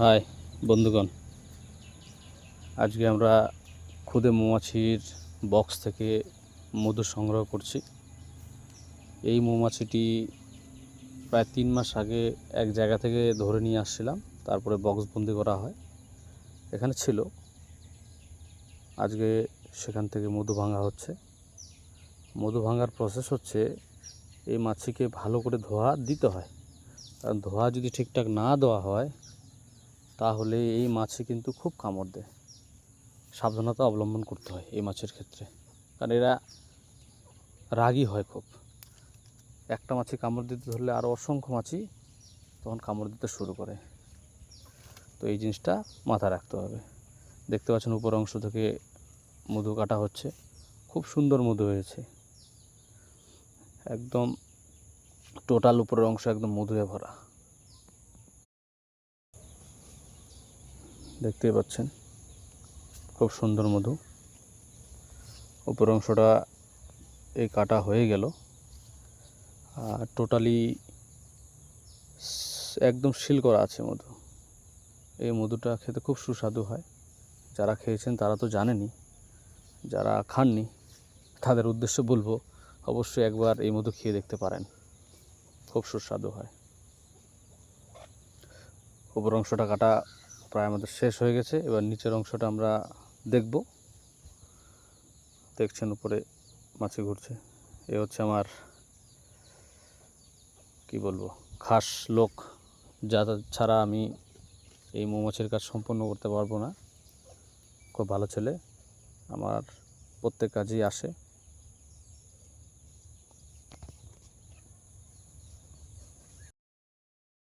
High বন্ধুগণ, আজকে আমরা খুদে মৌমাছির বক্স থেকে মধু সংগ্রহ করছি। এই মৌমাছিটি প্রায় 3 মাস আগে এক জায়গা থেকে ধরে নিয়ে আসছিলাম, তারপরে বক্সবন্দি করা হয়। এখানে ছিল, আজকে সেখান থেকে মধু ভাঙা হচ্ছে। মধু ভাঙার প্রসেস হচ্ছে, এই মাছিকে ভালো করে ধোয়া দিতে হয়, কারণ ধোয়া যদি ঠিকঠাক না দেওয়া হয় তাহলে এই মাছি কিন্তু খুব কামড় দেয়। সাবধানতা অবলম্বন করতে হয় এই মাছের ক্ষেত্রে, কারণ এরা রাগী হয় খুব। একটা মাছি কামড় দিতে ধরলে আরও অসংখ্য মাছি তখন কামড় দিতে শুরু করে। তো এই জিনিসটা মাথায় রাখতে হবে। দেখতে পাচ্ছেন উপর অংশ থেকে মধু কাটা হচ্ছে, খুব সুন্দর মধু হয়েছে। একদম টোটাল উপরের অংশ একদম মধুয়ে ভরা, দেখতেই পাচ্ছেন খুব সুন্দর মধু। উপর অংশটা এই কাটা হয়ে গেল, আর টোটালি একদম সিল করা আছে মধু। এই মধুটা খেতে খুব সুস্বাদু হয়। যারা খেয়েছেন তারা তো জানেনই, যারা খাননি তাদের উদ্দেশ্যে বলবো অবশ্যই একবার এই মধু খেয়ে দেখতে পারেন, খুব সুস্বাদু হয়। উপর অংশটা কাটা প্রায় আমাদের শেষ হয়ে গেছে, এবার নিচের অংশটা আমরা দেখব। দেখছেন উপরে মাছি ঘুরছে। এ হচ্ছে আমার কি বলবো খাস লোক, যারা ছাড়া আমি এই মৌমাছির কাজ সম্পন্ন করতে পারবো না। খুব ভালো ছেলে, আমার প্রত্যেক কাজেই আসে।